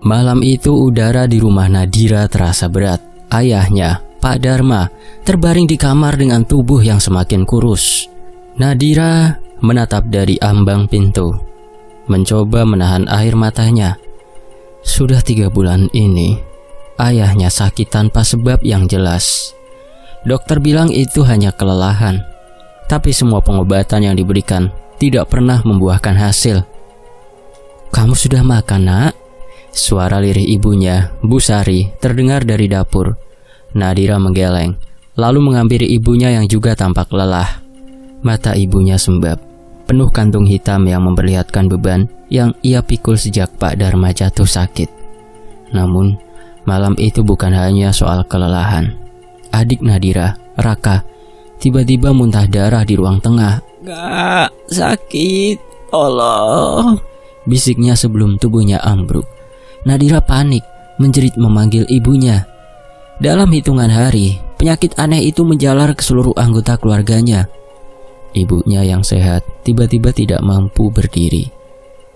Malam itu udara di rumah Nadira terasa berat. Ayahnya, Pak Dharma, terbaring di kamar dengan tubuh yang semakin kurus. Nadira menatap dari ambang pintu, mencoba menahan air matanya. Sudah 3 bulan ini, ayahnya sakit tanpa sebab yang jelas. Dokter bilang itu hanya kelelahan, tapi semua pengobatan yang diberikan tidak pernah membuahkan hasil. "Kamu sudah makan, Nak?" Suara lirih ibunya, Bu Sari, terdengar dari dapur. Nadira menggeleng, lalu menghampiri ibunya yang juga tampak lelah. Mata ibunya sembab, penuh kantung hitam yang memperlihatkan beban yang ia pikul sejak Pak Dharma jatuh sakit. Namun, malam itu bukan hanya soal kelelahan. Adik Nadira, Raka, tiba-tiba muntah darah di ruang tengah. "Gak, sakit, tolong," bisiknya sebelum tubuhnya ambruk. Nadira panik, menjerit memanggil ibunya. Dalam hitungan hari, penyakit aneh itu menjalar ke seluruh anggota keluarganya. Ibunya yang sehat tiba-tiba tidak mampu berdiri.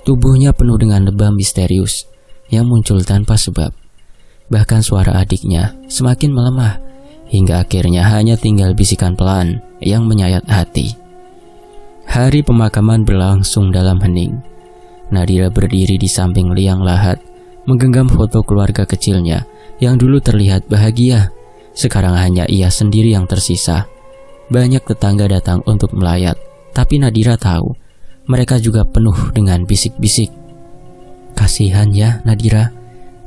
Tubuhnya penuh dengan lebam misterius yang muncul tanpa sebab. Bahkan suara adiknya semakin melemah, hingga akhirnya hanya tinggal bisikan pelan yang menyayat hati. Hari pemakaman berlangsung dalam hening. Nadira berdiri di samping liang lahat, menggenggam foto keluarga kecilnya yang dulu terlihat bahagia. Sekarang hanya ia sendiri yang tersisa. Banyak tetangga datang untuk melayat, tapi Nadira tahu mereka juga penuh dengan bisik-bisik. "Kasihan ya Nadira,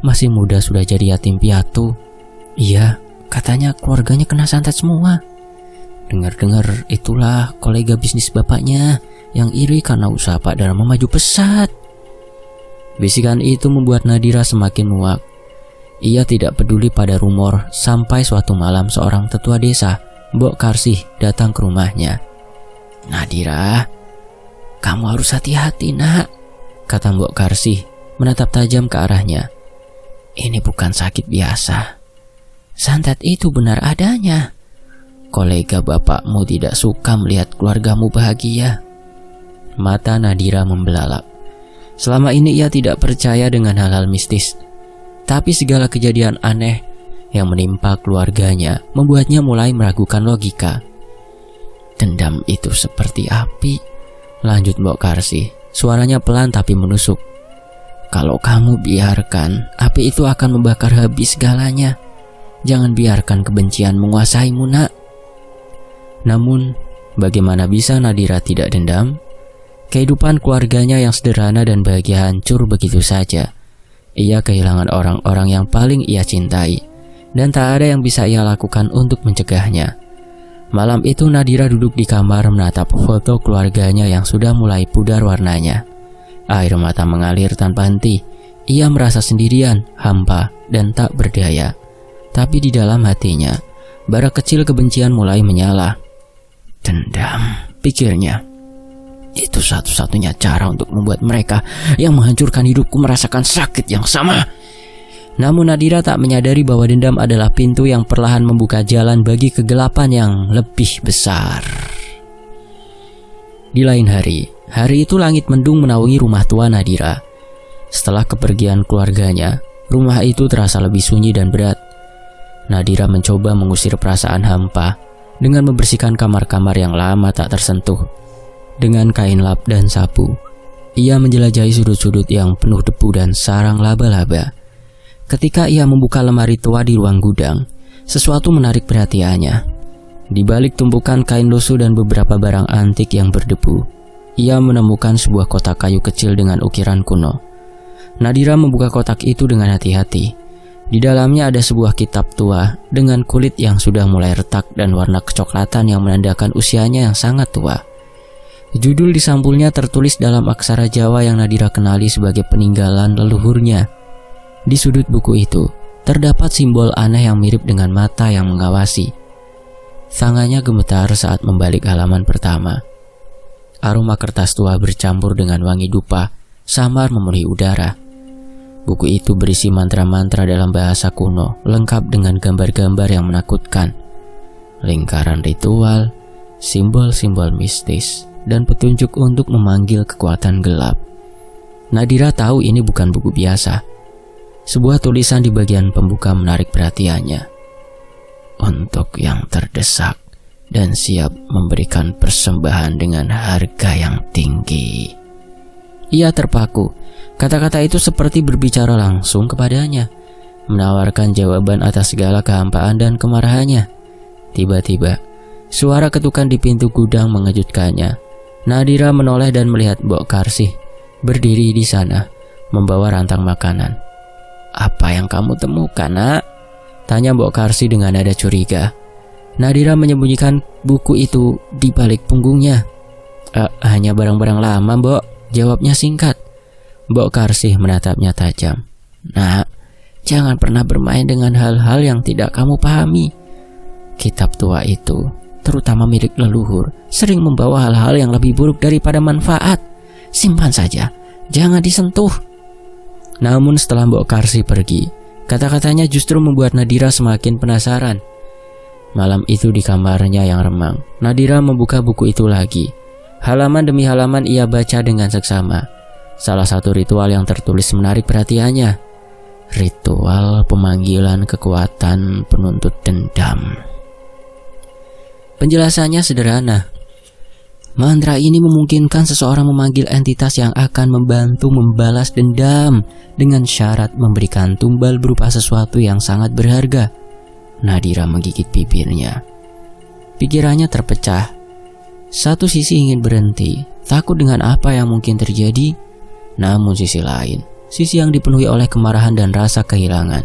masih muda sudah jadi yatim piatu." "Iya, katanya keluarganya kena santet semua. Dengar-dengar itulah kolega bisnis bapaknya yang iri karena usaha Pak Dharma maju pesat." Bisikan itu membuat Nadira semakin muak. Ia tidak peduli pada rumor sampai suatu malam seorang tetua desa, Mbok Karsih, datang ke rumahnya. "Nadira, kamu harus hati-hati, Nak," kata Mbok Karsih menatap tajam ke arahnya. "Ini bukan sakit biasa. Santet itu benar adanya. Kolega bapakmu tidak suka melihat keluargamu bahagia." Mata Nadira membelalak. Selama ini ia tidak percaya dengan hal-hal mistis, tapi segala kejadian aneh yang menimpa keluarganya membuatnya mulai meragukan logika. "Dendam itu seperti api," lanjut Mbok Karsih, suaranya pelan tapi menusuk. "Kalau kamu biarkan, api itu akan membakar habis segalanya. Jangan biarkan kebencian menguasaimu, Nak." Namun, bagaimana bisa Nadira tidak dendam? Kehidupan keluarganya yang sederhana dan bahagia hancur begitu saja. Ia kehilangan orang-orang yang paling ia cintai, dan tak ada yang bisa ia lakukan untuk mencegahnya. Malam itu Nadira duduk di kamar menatap foto keluarganya yang sudah mulai pudar warnanya. Air mata mengalir tanpa henti. Ia merasa sendirian, hampa, dan tak berdaya. Tapi di dalam hatinya, bara kecil kebencian mulai menyala. "Dendam," pikirnya. "Itu satu-satunya cara untuk membuat mereka yang menghancurkan hidupku merasakan sakit yang sama." Namun Nadira tak menyadari bahwa dendam adalah pintu yang perlahan membuka jalan bagi kegelapan yang lebih besar. Di lain hari itu langit mendung menaungi rumah tua Nadira. Setelah kepergian keluarganya, rumah itu terasa lebih sunyi dan berat. Nadira mencoba mengusir perasaan hampa dengan membersihkan kamar-kamar yang lama tak tersentuh. Dengan kain lap dan sapu, ia menjelajahi sudut-sudut yang penuh debu dan sarang laba-laba. Ketika ia membuka lemari tua di ruang gudang, sesuatu menarik perhatiannya. Di balik tumpukan kain lusuh dan beberapa barang antik yang berdebu, ia menemukan sebuah kotak kayu kecil dengan ukiran kuno. Nadira membuka kotak itu dengan hati-hati. Di dalamnya ada sebuah kitab tua dengan kulit yang sudah mulai retak dan warna kecoklatan yang menandakan usianya yang sangat tua. Judul di sampulnya tertulis dalam aksara Jawa yang Nadira kenali sebagai peninggalan leluhurnya. Di sudut buku itu, terdapat simbol aneh yang mirip dengan mata yang mengawasi. Tangannya gemetar saat membalik halaman pertama. Aroma kertas tua bercampur dengan wangi dupa, samar memenuhi udara. Buku itu berisi mantra-mantra dalam bahasa kuno, lengkap dengan gambar-gambar yang menakutkan. Lingkaran ritual, simbol-simbol mistis, dan petunjuk untuk memanggil kekuatan gelap. Nadira tahu ini bukan buku biasa. Sebuah tulisan di bagian pembuka menarik perhatiannya. Untuk yang terdesak dan siap memberikan persembahan dengan harga yang tinggi. Ia terpaku. Kata-kata itu seperti berbicara langsung kepadanya, menawarkan jawaban atas segala kehampaan dan kemarahannya. Tiba-tiba, suara ketukan di pintu gudang mengejutkannya. Nadira menoleh dan melihat Mbok Karsih berdiri di sana, membawa rantang makanan. "Apa yang kamu temukan, Nak?" tanya Mbok Karsih dengan nada curiga. Nadira menyembunyikan buku itu di balik punggungnya. Hanya barang-barang lama, Mbok," jawabnya singkat. Mbok Karsih menatapnya tajam. "Nak, jangan pernah bermain dengan hal-hal yang tidak kamu pahami. Kitab tua itu, terutama milik leluhur, sering membawa hal-hal yang lebih buruk daripada manfaat. Simpan saja, jangan disentuh." Namun setelah Mbok Karsih pergi, kata-katanya justru membuat Nadira semakin penasaran. Malam itu di kamarnya yang remang, Nadira membuka buku itu lagi. Halaman demi halaman ia baca dengan seksama. Salah satu ritual yang tertulis menarik perhatiannya. Ritual pemanggilan kekuatan penuntut dendam. Penjelasannya sederhana. Mantra ini memungkinkan seseorang memanggil entitas yang akan membantu membalas dendam dengan syarat memberikan tumbal berupa sesuatu yang sangat berharga. Nadira menggigit bibirnya. Pikirannya terpecah. Satu sisi ingin berhenti, takut dengan apa yang mungkin terjadi. Namun sisi lain, sisi yang dipenuhi oleh kemarahan dan rasa kehilangan,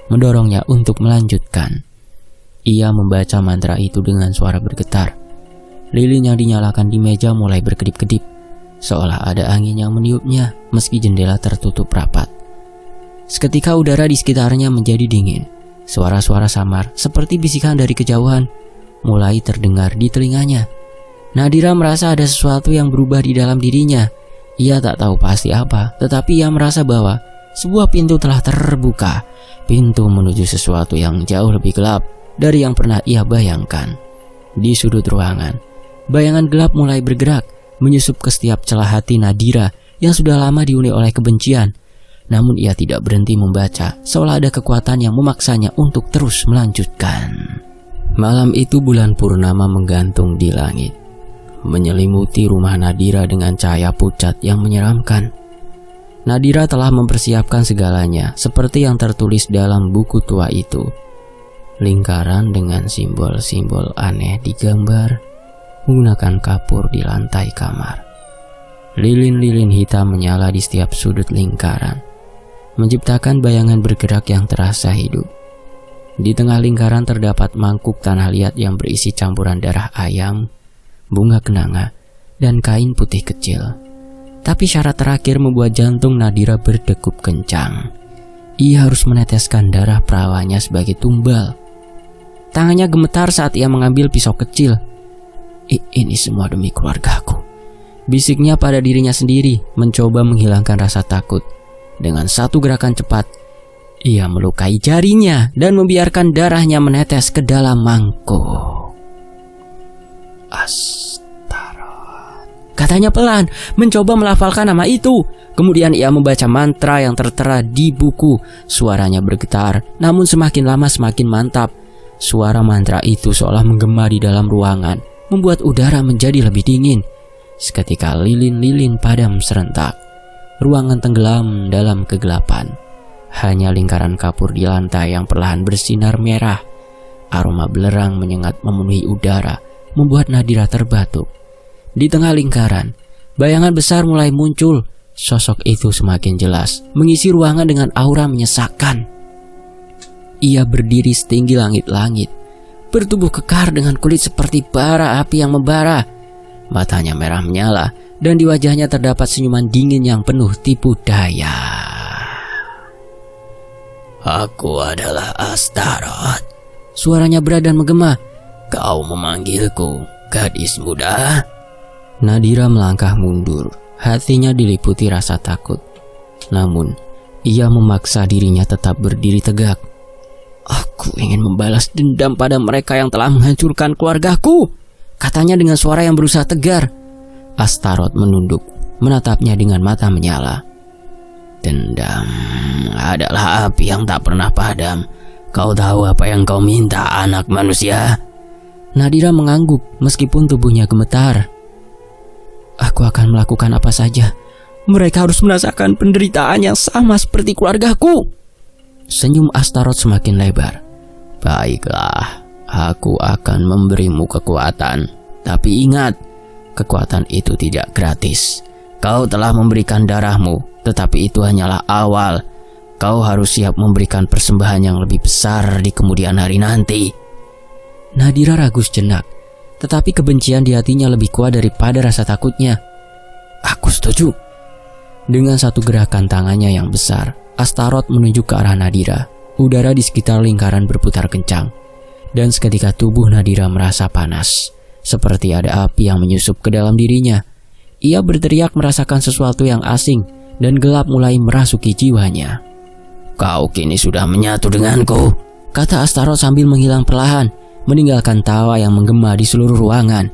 mendorongnya untuk melanjutkan. Ia membaca mantra itu dengan suara bergetar. Lilin yang dinyalakan di meja mulai berkedip-kedip, seolah ada angin yang meniupnya meski jendela tertutup rapat. Seketika udara di sekitarnya menjadi dingin. Suara-suara samar seperti bisikan dari kejauhan mulai terdengar di telinganya. Nadira merasa ada sesuatu yang berubah di dalam dirinya. Ia tak tahu pasti apa, tetapi ia merasa bahwa sebuah pintu telah terbuka. Pintu menuju sesuatu yang jauh lebih gelap dari yang pernah ia bayangkan. Di sudut ruangan, bayangan gelap mulai bergerak, menyusup ke setiap celah hati Nadira yang sudah lama dihuni oleh kebencian. Namun ia tidak berhenti membaca, seolah ada kekuatan yang memaksanya untuk terus melanjutkan. Malam itu bulan purnama menggantung di langit, menyelimuti rumah Nadira dengan cahaya pucat yang menyeramkan. Nadira telah mempersiapkan segalanya seperti yang tertulis dalam buku tua itu. Lingkaran dengan simbol-simbol aneh digambar menggunakan kapur di lantai kamar. Lilin-lilin hitam menyala di setiap sudut lingkaran, menciptakan bayangan bergerak yang terasa hidup. Di tengah lingkaran terdapat mangkuk tanah liat yang berisi campuran darah ayam, bunga kenanga, dan kain putih kecil. Tapi syarat terakhir membuat jantung Nadira berdegup kencang. Ia harus meneteskan darah perawanya sebagai tumbal. Tangannya gemetar saat ia mengambil pisau kecil. Ini semua demi keluargaku, bisiknya pada dirinya sendiri, mencoba menghilangkan rasa takut. Dengan satu gerakan cepat, ia melukai jarinya dan membiarkan darahnya menetes ke dalam mangkuk. Astaroth, katanya pelan, mencoba melafalkan nama itu. Kemudian ia membaca mantra yang tertera di buku. Suaranya bergetar, namun semakin lama semakin mantap. Suara mantra itu seolah menggema di dalam ruangan, membuat udara menjadi lebih dingin. Seketika lilin-lilin padam serentak. Ruangan tenggelam dalam kegelapan. Hanya lingkaran kapur di lantai yang perlahan bersinar merah. Aroma belerang menyengat memenuhi udara, membuat Nadira terbatuk. Di tengah lingkaran, bayangan besar mulai muncul. Sosok itu semakin jelas, mengisi ruangan dengan aura menyesakkan. Ia berdiri setinggi langit-langit, bertubuh kekar dengan kulit seperti bara api yang membara. Matanya merah menyala, dan di wajahnya terdapat senyuman dingin yang penuh tipu daya. "Aku adalah Astaroth," suaranya berat dan menggema. "Kau memanggilku, gadis muda?" Nadira melangkah mundur, hatinya diliputi rasa takut. Namun, ia memaksa dirinya tetap berdiri tegak. "Aku ingin membalas dendam pada mereka yang telah menghancurkan keluargaku," katanya dengan suara yang berusaha tegar. Astaroth menunduk, menatapnya dengan mata menyala. Dendam adalah api yang tak pernah padam. Kau tahu apa yang kau minta, anak manusia? Nadira mengangguk meskipun tubuhnya gemetar. Aku akan melakukan apa saja. Mereka harus merasakan penderitaan yang sama seperti keluargaku. Senyum Astaroth semakin lebar. Baiklah, aku akan memberimu kekuatan. Tapi ingat, kekuatan itu tidak gratis. Kau telah memberikan darahmu, tetapi itu hanyalah awal. Kau harus siap memberikan persembahan yang lebih besar di kemudian hari nanti. Nadira ragu sejenak, tetapi kebencian di hatinya lebih kuat daripada rasa takutnya. Aku setuju. Dengan satu gerakan tangannya yang besar, Astaroth menunjuk ke arah Nadira. Udara di sekitar lingkaran berputar kencang, dan seketika tubuh Nadira merasa panas, seperti ada api yang menyusup ke dalam dirinya. Ia berteriak merasakan sesuatu yang asing, dan gelap mulai merasuki jiwanya. Kau kini sudah menyatu denganku, kata Astaroth sambil menghilang perlahan, meninggalkan tawa yang menggema di seluruh ruangan.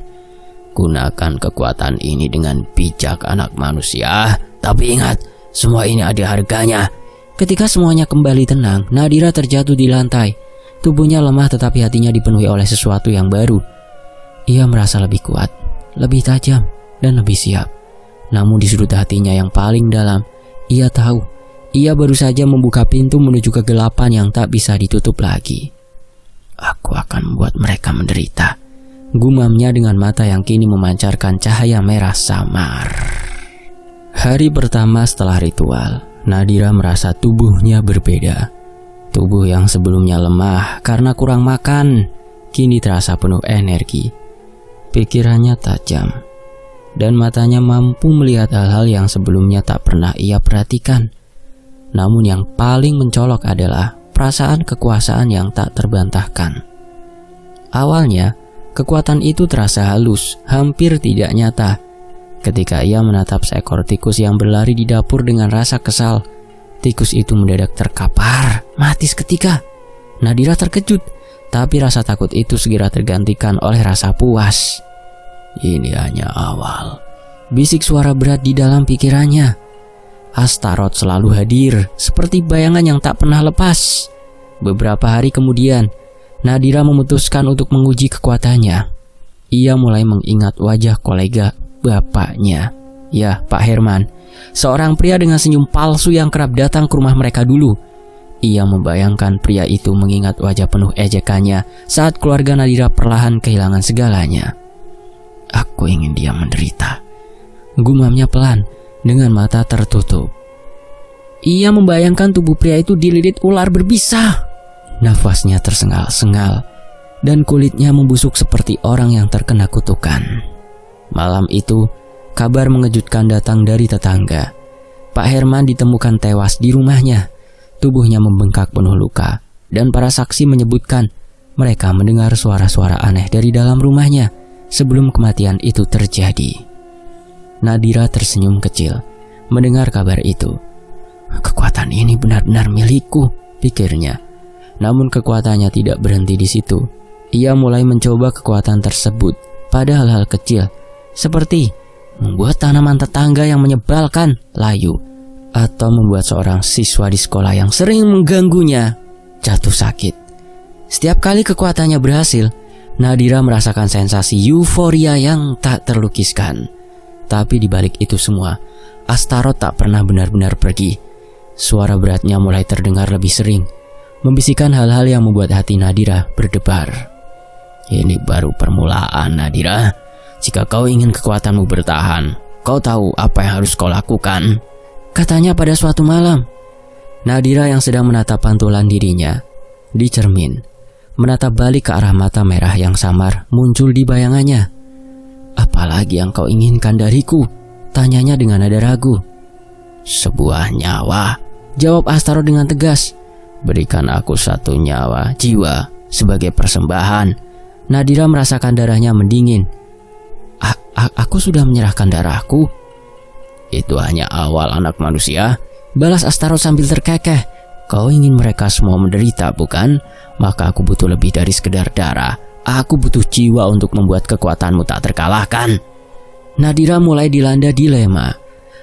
Gunakan kekuatan ini dengan bijak, anak manusia. Tapi ingat, semua ini ada harganya. Ketika semuanya kembali tenang, Nadira terjatuh di lantai. Tubuhnya lemah tetapi hatinya dipenuhi oleh sesuatu yang baru. Ia merasa lebih kuat, lebih tajam, dan lebih siap. Namun di sudut hatinya yang paling dalam, ia tahu ia baru saja membuka pintu menuju kegelapan yang tak bisa ditutup lagi. Aku akan membuat mereka menderita, gumamnya dengan mata yang kini memancarkan cahaya merah samar. Hari pertama setelah ritual, Nadira merasa tubuhnya berbeda. Tubuh yang sebelumnya lemah karena kurang makan, kini terasa penuh energi. Pikirannya tajam, dan matanya mampu melihat hal-hal yang sebelumnya tak pernah ia perhatikan. Namun yang paling mencolok adalah perasaan kekuasaan yang tak terbantahkan. Awalnya, kekuatan itu terasa halus, hampir tidak nyata. Ketika ia menatap seekor tikus yang berlari di dapur dengan rasa kesal, tikus itu mendadak terkapar, mati seketika. Nadira terkejut, tapi rasa takut itu segera tergantikan oleh rasa puas. Ini hanya awal, bisik suara berat di dalam pikirannya. Astaroth selalu hadir, seperti bayangan yang tak pernah lepas. Beberapa hari kemudian, Nadira memutuskan untuk menguji kekuatannya. Ia mulai mengingat wajah kolega bapaknya, ya Pak Herman, seorang pria dengan senyum palsu yang kerap datang ke rumah mereka dulu. Ia membayangkan pria itu mengingat wajah penuh ejekannya saat keluarga Nadira perlahan kehilangan segalanya. Aku ingin dia menderita, gumamnya pelan dengan mata tertutup. Ia membayangkan tubuh pria itu dililit ular berbisa. Nafasnya tersengal-sengal dan kulitnya membusuk seperti orang yang terkena kutukan. Malam itu, kabar mengejutkan datang dari tetangga. Pak Herman ditemukan tewas di rumahnya. Tubuhnya membengkak penuh luka, dan para saksi menyebutkan mereka mendengar suara-suara aneh dari dalam rumahnya sebelum kematian itu terjadi. Nadira tersenyum kecil mendengar kabar itu. Kekuatan ini benar-benar milikku, pikirnya. Namun kekuatannya tidak berhenti di situ. Ia mulai mencoba kekuatan tersebut pada hal-hal kecil, seperti membuat tanaman tetangga yang menyebalkan layu, atau membuat seorang siswa di sekolah yang sering mengganggunya jatuh sakit. Setiap kali kekuatannya berhasil, Nadira merasakan sensasi euforia yang tak terlukiskan. Tapi di balik itu semua, Astaroth tak pernah benar-benar pergi. Suara beratnya mulai terdengar lebih sering, membisikkan hal-hal yang membuat hati Nadira berdebar. Ini baru permulaan, Nadira. Jika kau ingin kekuatanmu bertahan, kau tahu apa yang harus kau lakukan, katanya pada suatu malam. Nadira yang sedang menatap pantulan dirinya di cermin, menatap balik ke arah mata merah yang samar muncul di bayangannya. Apalagi yang kau inginkan dariku? Tanyanya dengan nada ragu. Sebuah nyawa, jawab Astaroth dengan tegas. Berikan aku satu nyawa jiwa sebagai persembahan. Nadira merasakan darahnya mendingin. Aku sudah menyerahkan darahku. Itu hanya awal, anak manusia, balas Astaroth sambil terkekeh. Kau ingin mereka semua menderita, bukan? Maka aku butuh lebih dari sekedar darah. Aku butuh jiwa untuk membuat kekuatanmu tak terkalahkan. Nadira mulai dilanda dilema.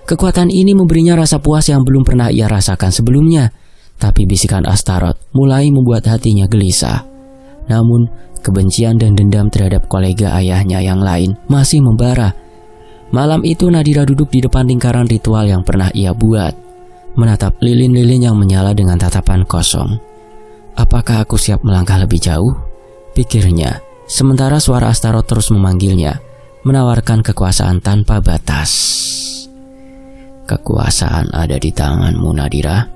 Kekuatan ini memberinya rasa puas yang belum pernah ia rasakan sebelumnya. Tapi bisikan Astaroth mulai membuat hatinya gelisah. Namun, kebencian dan dendam terhadap kolega ayahnya yang lain masih membara. Malam itu Nadira duduk di depan lingkaran ritual yang pernah ia buat, menatap lilin-lilin yang menyala dengan tatapan kosong. Apakah aku siap melangkah lebih jauh? Pikirnya, sementara suara Astaroth terus memanggilnya, menawarkan kekuasaan tanpa batas. Kekuasaan ada di tanganmu, Nadira.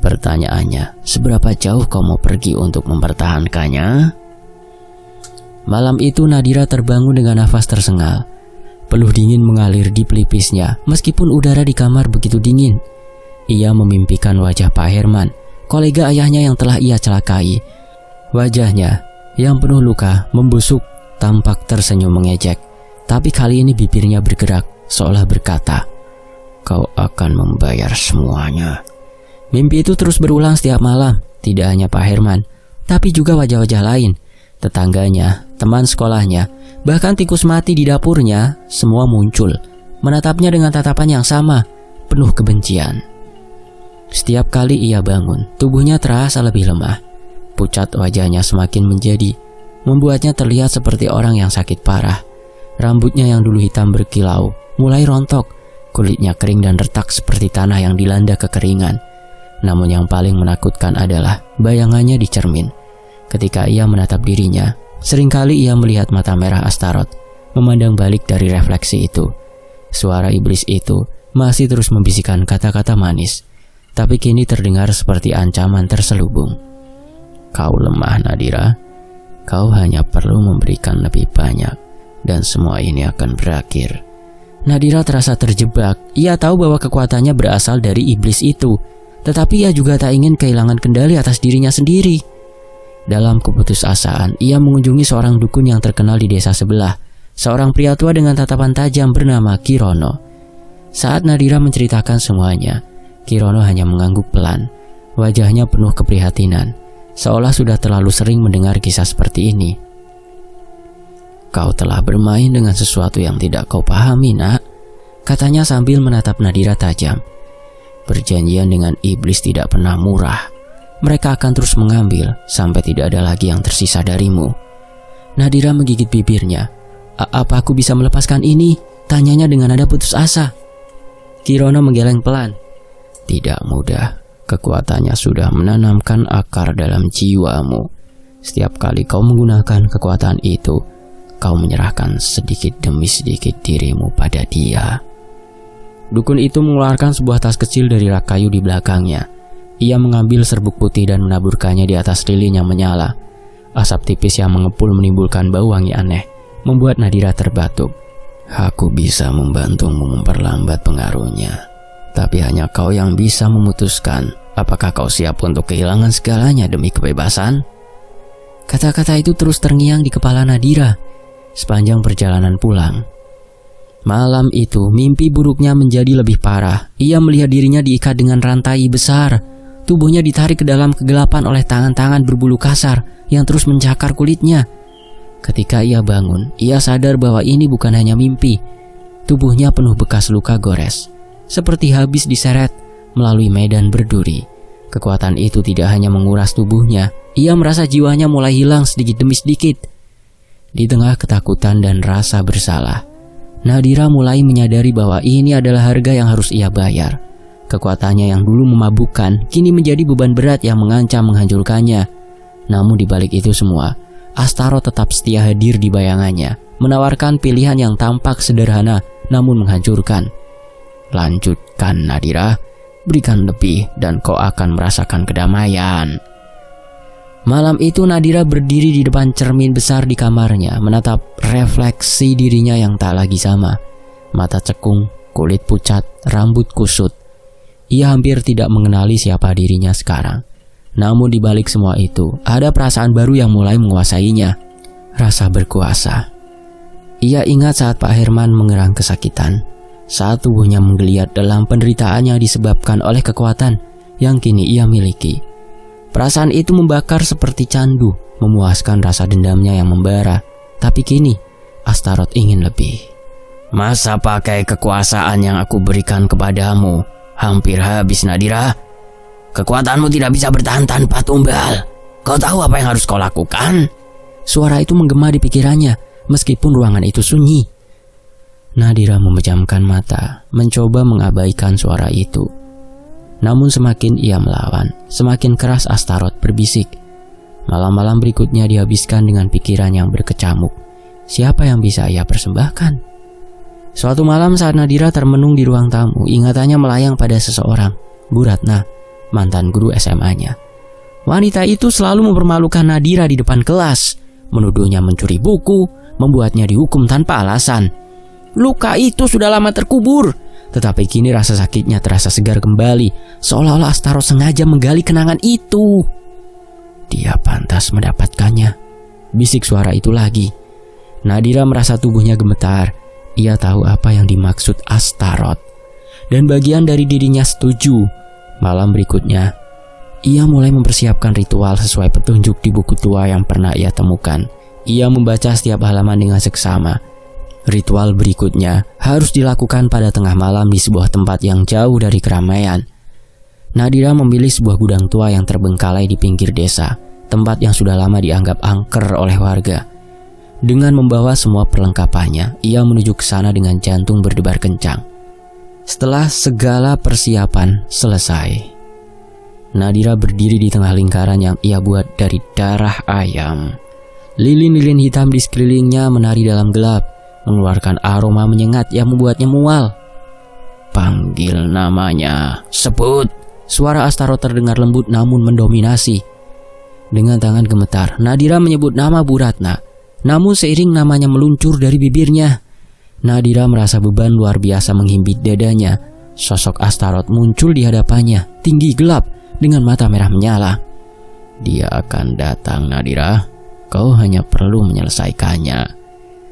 Pertanyaannya, seberapa jauh kau mau pergi untuk mempertahankannya? Malam itu Nadira terbangun dengan nafas tersengal. Peluh dingin mengalir di pelipisnya meskipun udara di kamar begitu dingin. Ia memimpikan wajah Pak Herman, kolega ayahnya yang telah ia celakai. Wajahnya yang penuh luka membusuk, tampak tersenyum mengejek. Tapi kali ini bibirnya bergerak seolah berkata, "Kau akan membayar semuanya." Mimpi itu terus berulang setiap malam. Tidak hanya Pak Herman, tapi juga wajah-wajah lain. Tetangganya, teman sekolahnya, bahkan tikus mati di dapurnya, semua muncul, menatapnya dengan tatapan yang sama, penuh kebencian. Setiap kali ia bangun, tubuhnya terasa lebih lemah. Pucat wajahnya semakin menjadi, membuatnya terlihat seperti orang yang sakit parah. Rambutnya yang dulu hitam berkilau, mulai rontok, kulitnya kering dan retak seperti tanah yang dilanda kekeringan. Namun yang paling menakutkan adalah bayangannya di cermin. Ketika ia menatap dirinya, seringkali ia melihat mata merah Astaroth memandang balik dari refleksi itu. Suara iblis itu masih terus membisikkan kata-kata manis, tapi kini terdengar seperti ancaman terselubung. "Kau lemah, Nadira. Kau hanya perlu memberikan lebih banyak, dan semua ini akan berakhir." Nadira terasa terjebak. Ia tahu bahwa kekuatannya berasal dari iblis itu, tetapi ia juga tak ingin kehilangan kendali atas dirinya sendiri. Dalam keputusasaan, ia mengunjungi seorang dukun yang terkenal di desa sebelah, seorang pria tua dengan tatapan tajam bernama Kirono. Saat Nadira menceritakan semuanya, Kirono hanya mengangguk pelan. Wajahnya penuh keprihatinan, seolah sudah terlalu sering mendengar kisah seperti ini. "Kau telah bermain dengan sesuatu yang tidak kau pahami, nak," katanya sambil menatap Nadira tajam. "Perjanjian dengan iblis tidak pernah murah. Mereka akan terus mengambil sampai tidak ada lagi yang tersisa darimu." Nadira menggigit bibirnya. Apa aku bisa melepaskan ini?" tanyanya dengan nada putus asa. Kirono menggeleng pelan. "Tidak mudah. Kekuatannya sudah menanamkan akar dalam jiwamu. Setiap kali kau menggunakan kekuatan itu, kau menyerahkan sedikit demi sedikit dirimu pada dia." Dukun itu mengeluarkan sebuah tas kecil dari rak kayu di belakangnya. Ia mengambil serbuk putih dan menaburkannya di atas lilin yang menyala. Asap tipis yang mengepul menimbulkan bau wangi aneh, membuat Nadira terbatuk. "Aku bisa membantumu memperlambat pengaruhnya, tapi hanya kau yang bisa memutuskan apakah kau siap untuk kehilangan segalanya demi kebebasan." Kata-kata itu terus terngiang di kepala Nadira sepanjang perjalanan pulang. Malam itu, mimpi buruknya menjadi lebih parah. Ia melihat dirinya diikat dengan rantai besar. Tubuhnya ditarik ke dalam kegelapan oleh tangan-tangan berbulu kasar yang terus mencakar kulitnya. Ketika ia bangun, ia sadar bahwa ini bukan hanya mimpi. Tubuhnya penuh bekas luka gores, seperti habis diseret melalui medan berduri. Kekuatan itu tidak hanya menguras tubuhnya, ia merasa jiwanya mulai hilang sedikit demi sedikit. Di tengah ketakutan dan rasa bersalah, Nadira mulai menyadari bahwa ini adalah harga yang harus ia bayar. Kekuatannya yang dulu memabukkan kini menjadi beban berat yang mengancam menghancurkannya. Namun di balik itu semua, Astaroth tetap setia hadir di bayangannya, menawarkan pilihan yang tampak sederhana namun menghancurkan. "Lanjutkan, Nadira. Berikan lebih dan kau akan merasakan kedamaian." Malam itu Nadira berdiri di depan cermin besar di kamarnya, menatap refleksi dirinya yang tak lagi sama. Mata cekung, kulit pucat, rambut kusut. Ia hampir tidak mengenali siapa dirinya sekarang. Namun di balik semua itu, ada perasaan baru yang mulai menguasainya. Rasa berkuasa. Ia ingat saat Pak Herman mengerang kesakitan, saat tubuhnya menggeliat dalam penderitaan yang disebabkan oleh kekuatan yang kini ia miliki. Perasaan itu membakar seperti candu, memuaskan rasa dendamnya yang membara. Tapi kini, Astaroth ingin lebih. Masa pakai kekuasaan yang aku berikan kepadamu hampir habis, Nadira? Kekuatanmu tidak bisa bertahan tanpa tumbal. Kau tahu apa yang harus kau lakukan? Suara itu menggema di pikirannya meskipun ruangan itu sunyi. Nadira memejamkan mata, mencoba mengabaikan suara itu. Namun semakin ia melawan, semakin keras Astaroth berbisik. Malam-malam berikutnya dihabiskan dengan pikiran yang berkecamuk. Siapa yang bisa ia persembahkan? Suatu malam saat Nadira termenung di ruang tamu, ingatannya melayang pada seseorang, Bu Ratna, mantan guru SMA-nya. Wanita itu selalu mempermalukan Nadira di depan kelas, menuduhnya mencuri buku, membuatnya dihukum tanpa alasan. Luka itu sudah lama terkubur, tetapi kini rasa sakitnya terasa segar kembali, seolah-olah Astaroth sengaja menggali kenangan itu. Dia pantas mendapatkannya, bisik suara itu lagi. Nadira merasa tubuhnya gemetar. Ia tahu apa yang dimaksud Astaroth, dan bagian dari dirinya setuju. Malam berikutnya, ia mulai mempersiapkan ritual sesuai petunjuk di buku tua yang pernah ia temukan. Ia membaca setiap halaman dengan seksama. Ritual berikutnya harus dilakukan pada tengah malam di sebuah tempat yang jauh dari keramaian. Nadira memilih sebuah gudang tua yang terbengkalai di pinggir desa, tempat yang sudah lama dianggap angker oleh warga. Dengan membawa semua perlengkapannya, ia menuju ke sana dengan jantung berdebar kencang. Setelah segala persiapan selesai, Nadira berdiri di tengah lingkaran yang ia buat dari darah ayam. Lilin-lilin hitam di sekelilingnya menari dalam gelap, mengeluarkan aroma menyengat yang membuatnya mual. Panggil namanya, sebut. Suara Astaroth terdengar lembut namun mendominasi. Dengan tangan gemetar, Nadira menyebut nama Bu Ratna. Namun seiring namanya meluncur dari bibirnya, Nadira merasa beban luar biasa menghimpit dadanya. Sosok Astaroth muncul di hadapannya, tinggi gelap dengan mata merah menyala. Dia akan datang, Nadira. Kau hanya perlu menyelesaikannya.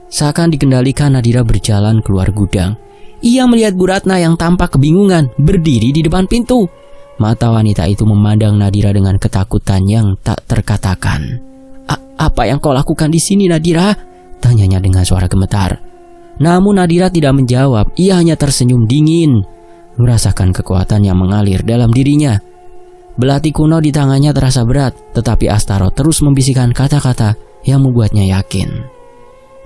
Seakan dikendalikan, Nadira berjalan keluar gudang. Ia melihat Bu Ratna yang tampak kebingungan berdiri di depan pintu. Mata wanita itu memandang Nadira dengan ketakutan yang tak terkatakan. Apa yang kau lakukan di sini, Nadira? Tanyanya dengan suara gemetar. Namun Nadira tidak menjawab. Ia hanya tersenyum dingin, merasakan kekuatan yang mengalir dalam dirinya. Belati kuno di tangannya terasa berat, tetapi Astaroth terus membisikkan kata-kata yang membuatnya yakin.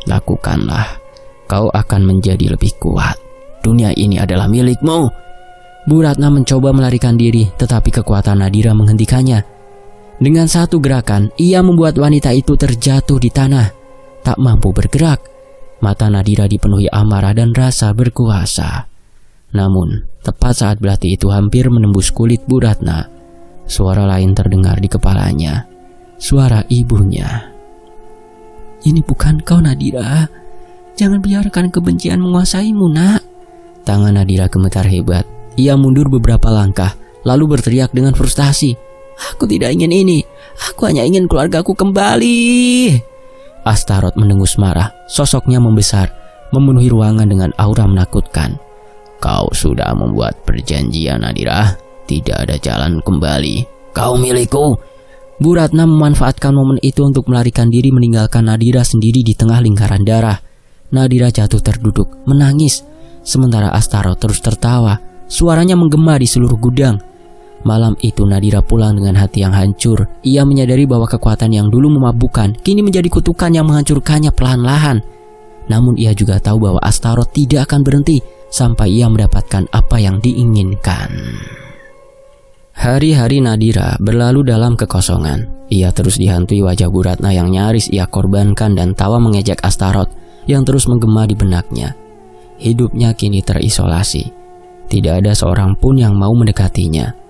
Lakukanlah, kau akan menjadi lebih kuat. Dunia ini adalah milikmu. Bu Ratna mencoba melarikan diri, tetapi kekuatan Nadira menghentikannya. Dengan satu gerakan, ia membuat wanita itu terjatuh di tanah, tak mampu bergerak. Mata Nadira dipenuhi amarah dan rasa berkuasa. Namun, tepat saat belati itu hampir menembus kulit Bu Ratna, suara lain terdengar di kepalanya. Suara ibunya. Ini bukan kau, Nadira. Jangan biarkan kebencian menguasaimu, nak. Tangan Nadira gemetar hebat. Ia mundur beberapa langkah, lalu berteriak dengan frustasi. Aku tidak ingin ini. Aku hanya ingin keluargaku kembali. Astaroth mendengus marah. Sosoknya membesar, memenuhi ruangan dengan aura menakutkan. Kau sudah membuat perjanjian, Nadira. Tidak ada jalan kembali. Kau milikku. Bu Ratna memanfaatkan momen itu untuk melarikan diri meninggalkan Nadira sendiri di tengah lingkaran darah. Nadira jatuh terduduk, menangis. Sementara Astaroth terus tertawa. Suaranya menggema di seluruh gudang. Malam itu Nadira pulang dengan hati yang hancur. Ia menyadari bahwa kekuatan yang dulu memabukkan kini menjadi kutukan yang menghancurkannya perlahan-lahan. Namun ia juga tahu bahwa Astaroth tidak akan berhenti sampai ia mendapatkan apa yang diinginkan. Hari-hari Nadira berlalu dalam kekosongan. Ia terus dihantui wajah Bu Ratna yang nyaris ia korbankan dan tawa mengejek Astaroth yang terus menggema di benaknya. Hidupnya kini terisolasi. Tidak ada seorang pun yang mau mendekatinya.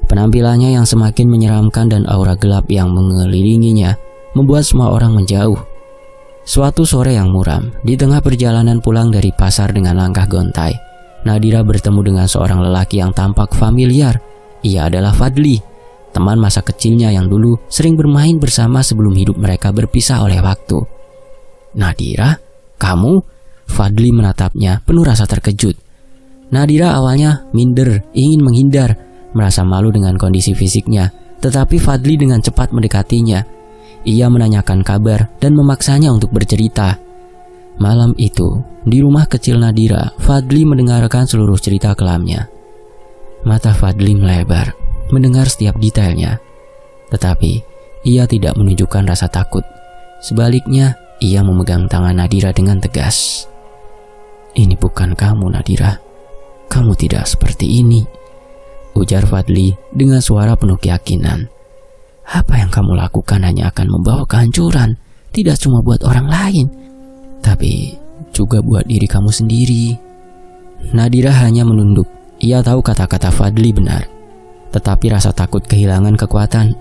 Penampilannya yang semakin menyeramkan dan aura gelap yang mengelilinginya membuat semua orang menjauh. Suatu sore yang muram, di tengah perjalanan pulang dari pasar dengan langkah gontai, Nadira bertemu dengan seorang lelaki yang tampak familiar. Ia adalah Fadli, teman masa kecilnya yang dulu sering bermain bersama sebelum hidup mereka berpisah oleh waktu. Nadira, kamu? Fadli menatapnya penuh rasa terkejut. Nadira awalnya minder, ingin menghindar, merasa malu dengan kondisi fisiknya, tetapi Fadli dengan cepat mendekatinya. Ia menanyakan kabar dan memaksanya untuk bercerita. Malam itu, di rumah kecil Nadira, Fadli mendengarkan seluruh cerita kelamnya. Mata Fadli melebar, mendengar setiap detailnya. Tetapi, ia tidak menunjukkan rasa takut. Sebaliknya, ia memegang tangan Nadira dengan tegas. "Ini bukan kamu, Nadira. Kamu tidak seperti ini," ujar Fadli dengan suara penuh keyakinan. "Apa yang kamu lakukan hanya akan membawa kehancuran, tidak cuma buat orang lain, tapi juga buat diri kamu sendiri." Nadira hanya menunduk. Ia tahu kata-kata Fadli benar. Tetapi rasa takut kehilangan kekuatan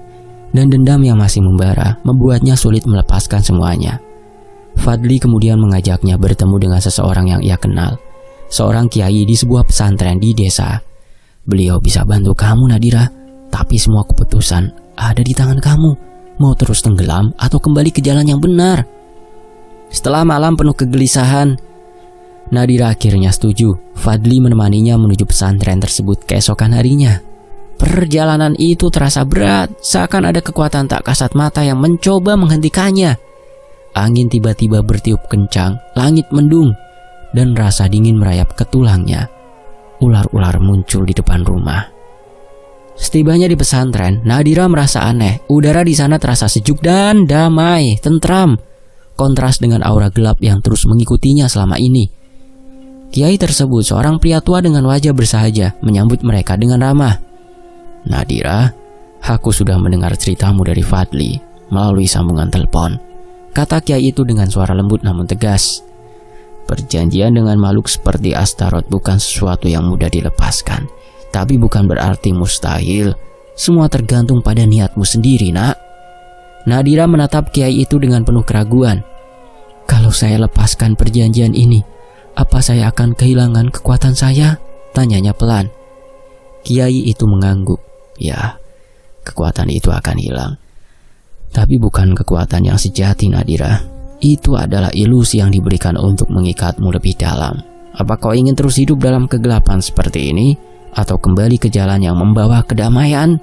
dan dendam yang masih membara membuatnya sulit melepaskan semuanya. Fadli kemudian mengajaknya bertemu dengan seseorang yang ia kenal, seorang kiai di sebuah pesantren di desa. "Beliau bisa bantu kamu, Nadira, tapi semua keputusan ada di tangan kamu. Mau terus tenggelam atau kembali ke jalan yang benar." Setelah malam penuh kegelisahan, Nadira akhirnya setuju. Fadli menemaninya menuju pesantren tersebut keesokan harinya. Perjalanan itu terasa berat, seakan ada kekuatan tak kasat mata yang mencoba menghentikannya. Angin tiba-tiba bertiup kencang, langit mendung, dan rasa dingin merayap ke tulangnya. Ular-ular muncul di depan rumah. Setibanya di pesantren, Nadira merasa aneh. Udara di sana terasa sejuk dan damai, tentram. Kontras dengan aura gelap yang terus mengikutinya selama ini. Kiai tersebut seorang pria tua dengan wajah bersahaja, menyambut mereka dengan ramah. "Nadira, aku sudah mendengar ceritamu dari Fadli melalui sambungan telepon," kata kiai itu dengan suara lembut namun tegas. "Perjanjian dengan makhluk seperti Astaroth bukan sesuatu yang mudah dilepaskan, tapi bukan berarti mustahil. Semua tergantung pada niatmu sendiri, nak." Nadira menatap kiai itu dengan penuh keraguan. "Kalau saya lepaskan perjanjian ini, apa saya akan kehilangan kekuatan saya?" tanyanya pelan. Kiai itu mengangguk. "Ya, kekuatan itu akan hilang. Tapi bukan kekuatan yang sejati, Nadira. Itu adalah ilusi yang diberikan untuk mengikatmu lebih dalam. Apa kau ingin terus hidup dalam kegelapan seperti ini, atau kembali ke jalan yang membawa kedamaian?"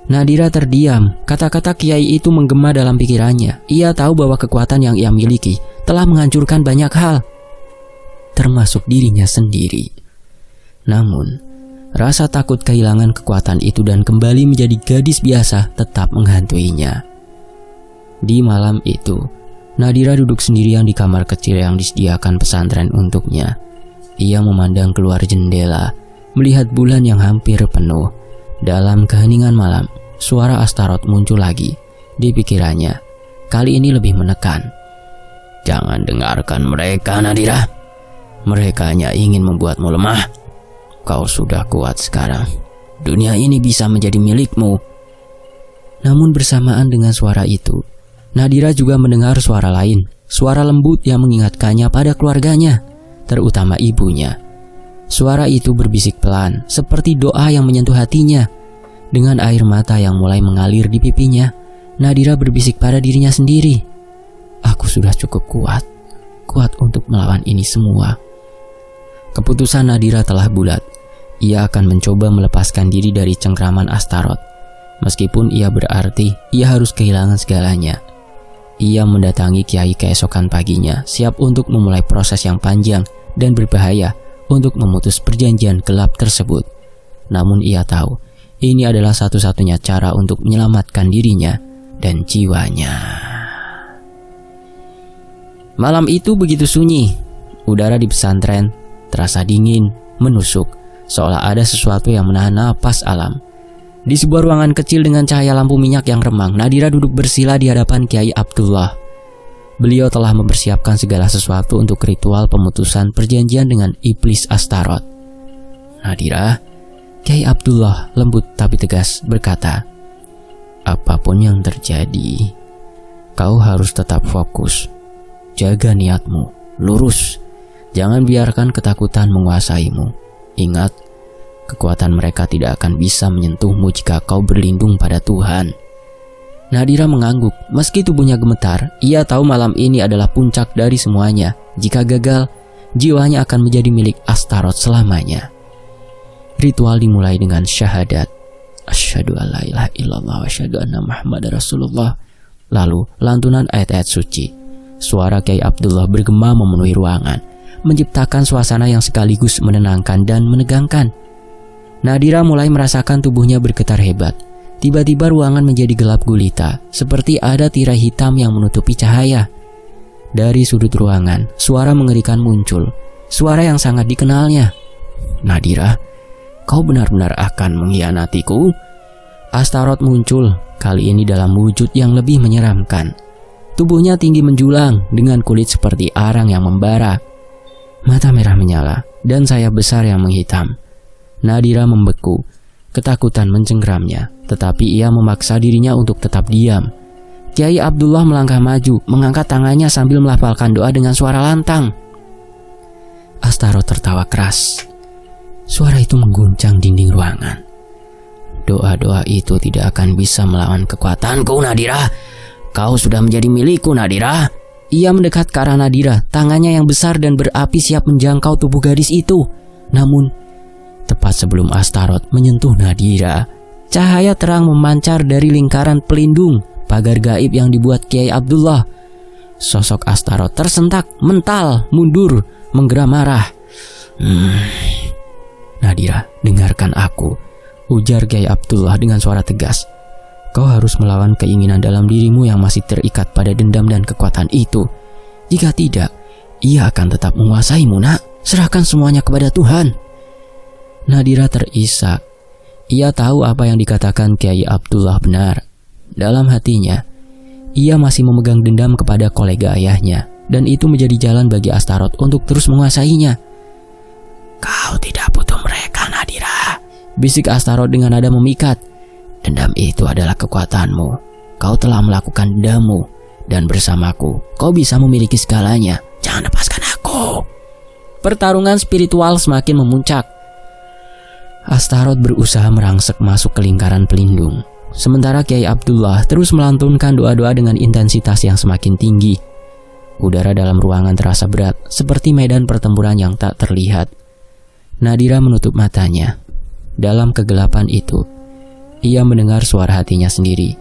Nadira terdiam. Kata-kata kiai itu menggema dalam pikirannya. Ia tahu bahwa kekuatan yang ia miliki telah menghancurkan banyak hal, termasuk dirinya sendiri. Namun, rasa takut kehilangan kekuatan itu dan kembali menjadi gadis biasa tetap menghantuinya. Di malam itu, Nadira duduk sendirian di kamar kecil yang disediakan pesantren untuknya. Ia memandang keluar jendela, melihat bulan yang hampir penuh. Dalam keheningan malam, suara Astaroth muncul lagi. Di pikirannya, kali ini lebih menekan. "Jangan dengarkan mereka, Nadira. Mereka hanya ingin membuatmu lemah. Kau sudah kuat sekarang. Dunia ini bisa menjadi milikmu." Namun bersamaan dengan suara itu, Nadira juga mendengar suara lain. Suara lembut yang mengingatkannya pada keluarganya, terutama ibunya. Suara itu berbisik pelan, seperti doa yang menyentuh hatinya. Dengan air mata yang mulai mengalir di pipinya, Nadira berbisik pada dirinya sendiri. "Aku sudah cukup kuat untuk melawan ini semua." Keputusan Nadira telah bulat. Ia akan mencoba melepaskan diri dari cengkraman Astaroth. Meskipun ia berarti ia harus kehilangan segalanya. Ia mendatangi kiai keesokan paginya, siap untuk memulai proses yang panjang dan berbahaya untuk memutus perjanjian gelap tersebut. Namun ia tahu, ini adalah satu-satunya cara untuk menyelamatkan dirinya dan jiwanya. Malam itu begitu sunyi. Udara di pesantren terasa dingin, menusuk, seolah ada sesuatu yang menahan napas alam. Di sebuah ruangan kecil dengan cahaya lampu minyak yang remang, Nadira duduk bersila di hadapan Kiai Abdullah. Beliau telah mempersiapkan segala sesuatu untuk ritual pemutusan perjanjian dengan iblis Astaroth. "Nadira," Kiai Abdullah lembut tapi tegas berkata, "apapun yang terjadi, kau harus tetap fokus. Jaga niatmu, lurus. Jangan biarkan ketakutan menguasaimu. Ingat, kekuatan mereka tidak akan bisa menyentuhmu jika kau berlindung pada Tuhan." Nadira mengangguk. Meski tubuhnya gemetar, ia tahu malam ini adalah puncak dari semuanya. Jika gagal, jiwanya akan menjadi milik Astaroth selamanya. Ritual dimulai dengan syahadat, "Asyhadu an la ilaha illallah wa asyhadu anna Muhammadar Rasulullah." Lalu lantunan ayat-ayat suci. Suara Kiai Abdullah bergema memenuhi ruangan, menciptakan suasana yang sekaligus menenangkan dan menegangkan. Nadira mulai merasakan tubuhnya bergetar hebat. Tiba-tiba ruangan menjadi gelap gulita, seperti ada tirai hitam yang menutupi cahaya. Dari sudut ruangan, suara mengerikan muncul, suara yang sangat dikenalnya. "Nadira, kau benar-benar akan mengkhianatiku?" Astaroth muncul, kali ini dalam wujud yang lebih menyeramkan. Tubuhnya tinggi menjulang dengan kulit seperti arang yang membara. Mata merah menyala dan sayap besar yang menghitam. Nadira membeku, ketakutan mencengkeramnya, tetapi ia memaksa dirinya untuk tetap diam. Kiai Abdullah melangkah maju, mengangkat tangannya sambil melafalkan doa dengan suara lantang. Astaroth tertawa keras. Suara itu mengguncang dinding ruangan. "Doa-doa itu tidak akan bisa melawan kekuatanku, Nadira. Kau sudah menjadi milikku, Nadira." Ia mendekat ke arah Nadira, tangannya yang besar dan berapi siap menjangkau tubuh gadis itu. Namun, tepat sebelum Astaroth menyentuh Nadira, cahaya terang memancar dari lingkaran pelindung pagar gaib yang dibuat Kiai Abdullah. Sosok Astaroth tersentak, mental, mundur, menggeram marah. "Nadira, dengarkan aku," ujar Kiai Abdullah dengan suara tegas. "Kau harus melawan keinginan dalam dirimu yang masih terikat pada dendam dan kekuatan itu. Jika tidak, ia akan tetap menguasaimu, nak. Serahkan semuanya kepada Tuhan." Nadira terisak. Ia tahu apa yang dikatakan Kiai Abdullah benar. Dalam hatinya, ia masih memegang dendam kepada kolega ayahnya, dan itu menjadi jalan bagi Astaroth untuk terus menguasainya. "Kau tidak butuh mereka, Nadira," bisik Astaroth dengan nada memikat. "Dendam itu adalah kekuatanmu. Kau telah melakukan dendammu, dan bersamaku kau bisa memiliki segalanya. Jangan lepaskan aku." Pertarungan spiritual semakin memuncak. Astaroth berusaha merangsek masuk ke lingkaran pelindung, sementara Kiai Abdullah terus melantunkan doa-doa dengan intensitas yang semakin tinggi. Udara dalam ruangan terasa berat, seperti medan pertempuran yang tak terlihat. Nadira menutup matanya. Dalam kegelapan itu, ia mendengar suara hatinya sendiri,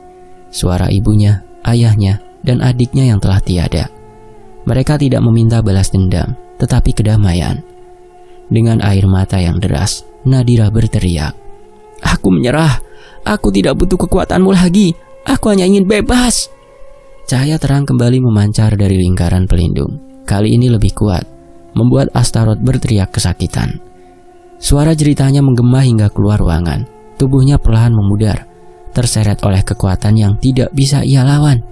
suara ibunya, ayahnya, dan adiknya yang telah tiada. Mereka tidak meminta balas dendam, tetapi kedamaian. Dengan air mata yang deras, Nadira berteriak, "Aku menyerah. Aku tidak butuh kekuatanmu lagi. Aku hanya ingin bebas." Cahaya terang kembali memancar dari lingkaran pelindung. Kali ini lebih kuat, membuat Astaroth berteriak kesakitan. Suara jeritanya menggema hingga keluar ruangan. Tubuhnya perlahan memudar, terseret oleh kekuatan yang tidak bisa ia lawan.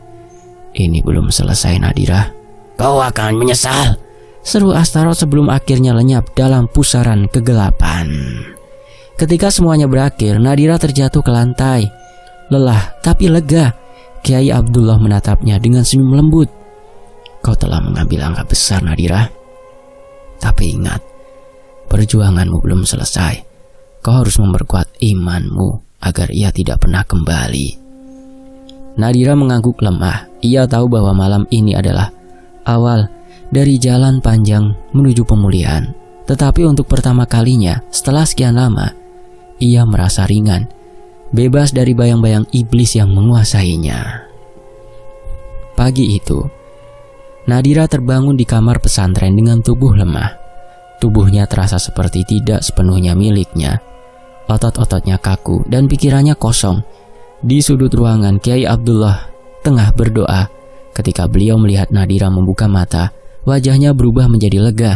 "Ini belum selesai, Nadira. Kau akan menyesal," seru Astaroth sebelum akhirnya lenyap dalam pusaran kegelapan. Ketika semuanya berakhir, Nadira terjatuh ke lantai. Lelah tapi lega, Kiai Abdullah menatapnya dengan senyum lembut. "Kau telah mengambil langkah besar, Nadira. Tapi ingat, perjuanganmu belum selesai. Kau harus memperkuat imanmu agar ia tidak pernah kembali." Nadira mengangguk lemah. Ia tahu bahwa malam ini adalah awal dari jalan panjang menuju pemulihan. Tetapi untuk pertama kalinya setelah sekian lama, ia merasa ringan, bebas dari bayang-bayang iblis yang menguasainya. Pagi itu, Nadira terbangun di kamar pesantren dengan tubuh lemah. Tubuhnya terasa seperti tidak sepenuhnya miliknya. Otot-ototnya kaku dan pikirannya kosong. Di sudut ruangan, Kiai Abdullah tengah berdoa. Ketika beliau melihat Nadira membuka mata, wajahnya berubah menjadi lega.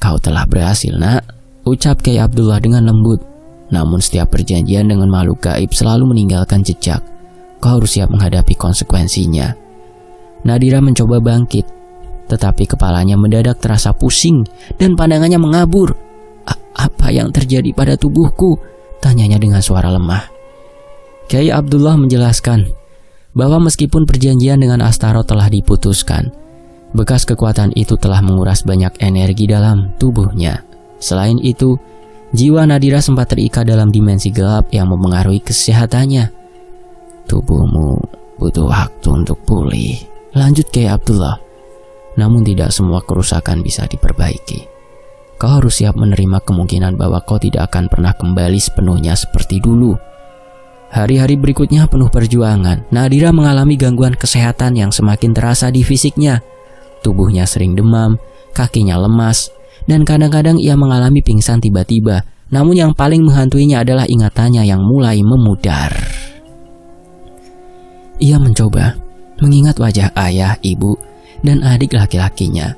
"Kau telah berhasil, nak," ucap Kiai Abdullah dengan lembut. "Namun setiap perjanjian dengan makhluk gaib selalu meninggalkan jejak. Kau harus siap menghadapi konsekuensinya." Nadira mencoba bangkit, tetapi kepalanya mendadak terasa pusing dan pandangannya mengabur. "Apa yang terjadi pada tubuhku?" tanyanya dengan suara lemah. Kiai Abdullah menjelaskan bahwa meskipun perjanjian dengan Astaroth telah diputuskan, bekas kekuatan itu telah menguras banyak energi dalam tubuhnya. Selain itu, jiwa Nadira sempat terikat dalam dimensi gelap yang mempengaruhi kesehatannya. "Tubuhmu butuh waktu untuk pulih," lanjut Kiai Abdullah. "Namun tidak semua kerusakan bisa diperbaiki. Kau harus siap menerima kemungkinan bahwa kau tidak akan pernah kembali sepenuhnya seperti dulu." Hari-hari berikutnya penuh perjuangan. Nadira mengalami gangguan kesehatan yang semakin terasa di fisiknya. Tubuhnya sering demam, kakinya lemas, dan kadang-kadang ia mengalami pingsan tiba-tiba. Namun yang paling menghantuinya adalah ingatannya yang mulai memudar. Ia mencoba mengingat wajah ayah, ibu, dan adik laki-lakinya.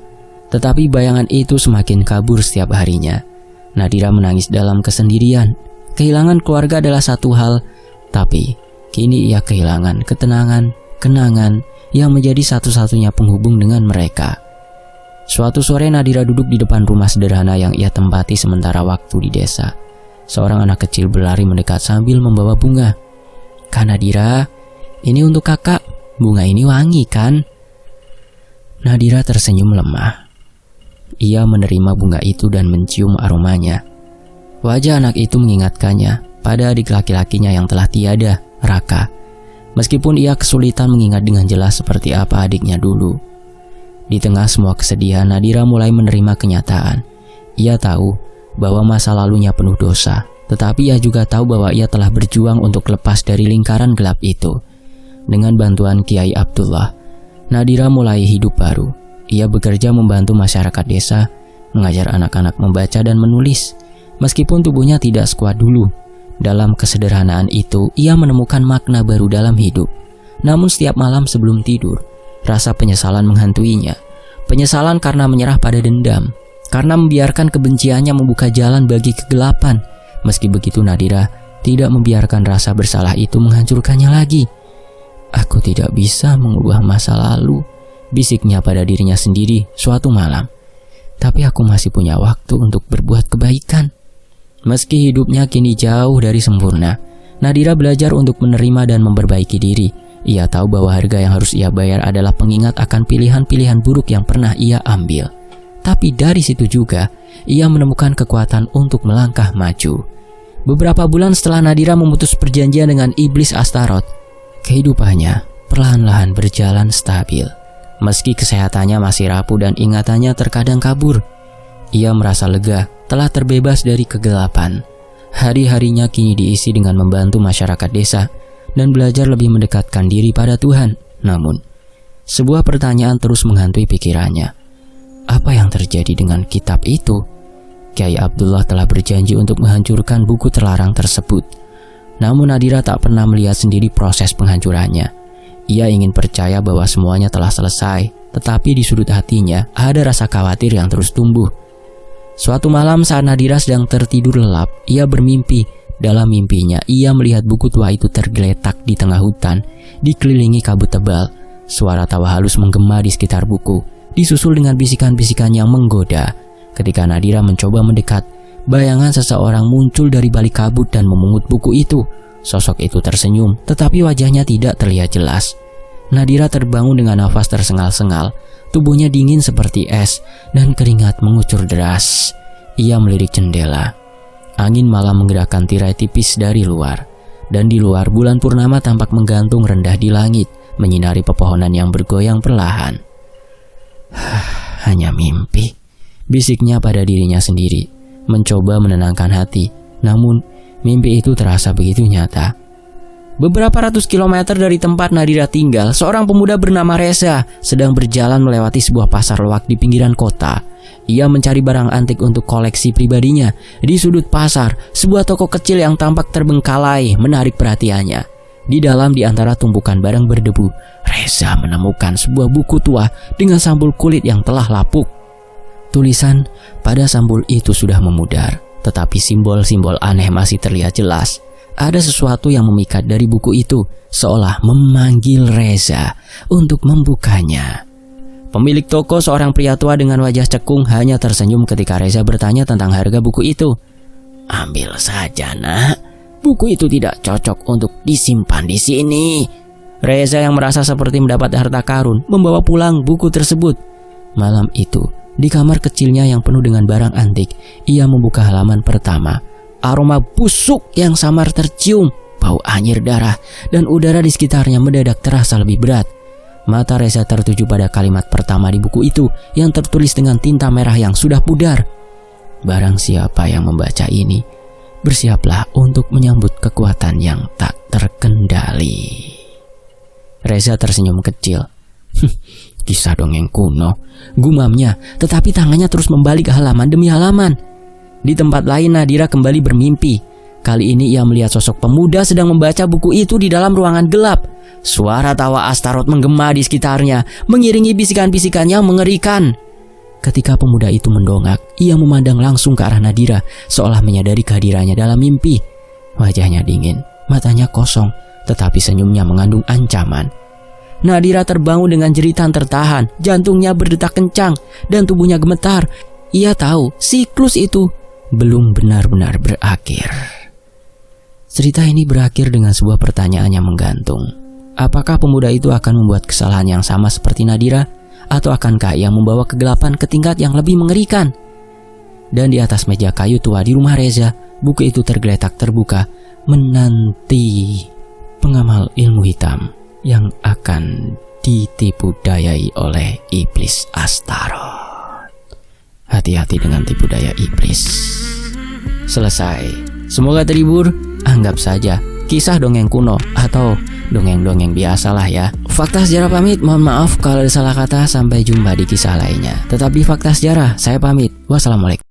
Tetapi bayangan itu semakin kabur setiap harinya. Nadira menangis dalam kesendirian. Kehilangan keluarga adalah satu hal, tapi kini ia kehilangan ketenangan, kenangan yang menjadi satu-satunya penghubung dengan mereka. Suatu sore Nadira duduk di depan rumah sederhana yang ia tempati sementara waktu di desa. Seorang anak kecil berlari mendekat sambil membawa bunga. "Kak Nadira, ini untuk kakak. Bunga ini wangi kan?" Nadira tersenyum lemah. Ia menerima bunga itu dan mencium aromanya. Wajah anak itu mengingatkannya pada adik laki-lakinya yang telah tiada, Raka. Meskipun ia kesulitan mengingat dengan jelas seperti apa adiknya dulu. Di tengah semua kesedihan, Nadira mulai menerima kenyataan. Ia tahu bahwa masa lalunya penuh dosa, tetapi ia juga tahu bahwa ia telah berjuang untuk lepas dari lingkaran gelap itu. Dengan bantuan Kiai Abdullah, Nadira mulai hidup baru. Ia bekerja membantu masyarakat desa, mengajar anak-anak membaca dan menulis. Meskipun tubuhnya tidak sekuat dulu, dalam kesederhanaan itu ia menemukan makna baru dalam hidup. Namun setiap malam sebelum tidur, rasa penyesalan menghantuinya. Penyesalan karena menyerah pada dendam, karena membiarkan kebenciannya membuka jalan bagi kegelapan. Meski begitu, Nadira tidak membiarkan rasa bersalah itu menghancurkannya lagi. "Aku tidak bisa mengubah masa lalu," bisiknya pada dirinya sendiri suatu malam. "Tapi aku masih punya waktu untuk berbuat kebaikan." Meski hidupnya kini jauh dari sempurna, Nadira belajar untuk menerima dan memperbaiki diri. Ia tahu bahwa harga yang harus ia bayar adalah pengingat akan pilihan-pilihan buruk yang pernah ia ambil. Tapi dari situ juga, ia menemukan kekuatan untuk melangkah maju. Beberapa bulan setelah Nadira memutus perjanjian dengan iblis Astaroth, kehidupannya perlahan-lahan berjalan stabil. Meski kesehatannya masih rapuh dan ingatannya terkadang kabur, ia merasa lega telah terbebas dari kegelapan. Hari-harinya kini diisi dengan membantu masyarakat desa dan belajar lebih mendekatkan diri pada Tuhan. Namun, sebuah pertanyaan terus menghantui pikirannya. Apa yang terjadi dengan kitab itu? Kiai Abdullah telah berjanji untuk menghancurkan buku terlarang tersebut. Namun Nadira tak pernah melihat sendiri proses penghancurannya. Ia ingin percaya bahwa semuanya telah selesai, tetapi di sudut hatinya ada rasa khawatir yang terus tumbuh. Suatu malam saat Nadira sedang tertidur lelap, ia bermimpi. Dalam mimpinya, ia melihat buku tua itu tergeletak di tengah hutan, dikelilingi kabut tebal. Suara tawa halus menggema di sekitar buku, disusul dengan bisikan-bisikan yang menggoda. Ketika Nadira mencoba mendekat, bayangan seseorang muncul dari balik kabut dan memungut buku itu. Sosok itu tersenyum, tetapi wajahnya tidak terlihat jelas. Nadira terbangun dengan nafas tersengal-sengal. Tubuhnya dingin seperti es dan keringat mengucur deras. Ia melirik jendela. Angin malam menggerakkan tirai tipis dari luar. Dan di luar bulan purnama tampak menggantung rendah di langit, menyinari pepohonan yang bergoyang perlahan. "Hanya mimpi," bisiknya pada dirinya sendiri, mencoba menenangkan hati. Namun mimpi itu terasa begitu nyata. Beberapa ratus kilometer dari tempat Nadira tinggal, seorang pemuda bernama Reza sedang berjalan melewati sebuah pasar loak di pinggiran kota. Ia mencari barang antik untuk koleksi pribadinya. Di sudut pasar, sebuah toko kecil yang tampak terbengkalai menarik perhatiannya. Di dalam di antara tumpukan barang berdebu, Reza menemukan sebuah buku tua dengan sampul kulit yang telah lapuk. Tulisan pada sampul itu sudah memudar, tetapi simbol-simbol aneh masih terlihat jelas. Ada sesuatu yang memikat dari buku itu, seolah memanggil Reza untuk membukanya. Pemilik toko, seorang pria tua dengan wajah cekung, hanya tersenyum ketika Reza bertanya tentang harga buku itu. "Ambil saja, Nak. Buku itu tidak cocok untuk disimpan di sini." Reza yang merasa seperti mendapat harta karun, membawa pulang buku tersebut. Malam itu, di kamar kecilnya yang penuh dengan barang antik, ia membuka halaman pertama. Aroma busuk yang samar tercium, bau anyir darah, dan udara di sekitarnya mendadak terasa lebih berat. Mata Reza tertuju pada kalimat pertama di buku itu yang tertulis dengan tinta merah yang sudah pudar. "Barang siapa yang membaca ini bersiaplah untuk menyambut kekuatan yang tak terkendali. Reza tersenyum kecil. Kisah dongeng kuno, gumamnya, tetapi tangannya terus membalik halaman demi halaman. Di tempat lain Nadira kembali bermimpi. Kali ini ia melihat sosok pemuda sedang membaca buku itu di dalam ruangan gelap. Suara tawa Astaroth menggema di sekitarnya, mengiringi bisikan-bisikan yang mengerikan. Ketika pemuda itu mendongak, ia memandang langsung ke arah Nadira, seolah menyadari kehadirannya dalam mimpi. Wajahnya dingin, matanya kosong, tetapi senyumnya mengandung ancaman. Nadira terbangun dengan jeritan tertahan, jantungnya berdetak kencang, dan tubuhnya gemetar. Ia tahu siklus itu belum benar-benar berakhir. Cerita ini berakhir dengan sebuah pertanyaan yang menggantung. Apakah pemuda itu akan membuat kesalahan yang sama seperti Nadira? Atau akankah ia membawa kegelapan ke tingkat yang lebih mengerikan? Dan di atas meja kayu tua di rumah Reza, buku itu tergeletak terbuka, menanti pengamal ilmu hitam yang akan ditipu dayai oleh iblis Astaroth. Hati-hati dengan tipu daya iblis. Selesai. Semoga terhibur. Anggap saja kisah dongeng kuno atau dongeng-dongeng biasalah ya. Fakta Sejarah pamit, mohon maaf kalau ada salah kata. Sampai jumpa di kisah lainnya. Tetap di Fakta Sejarah, saya pamit. Wassalamualaikum.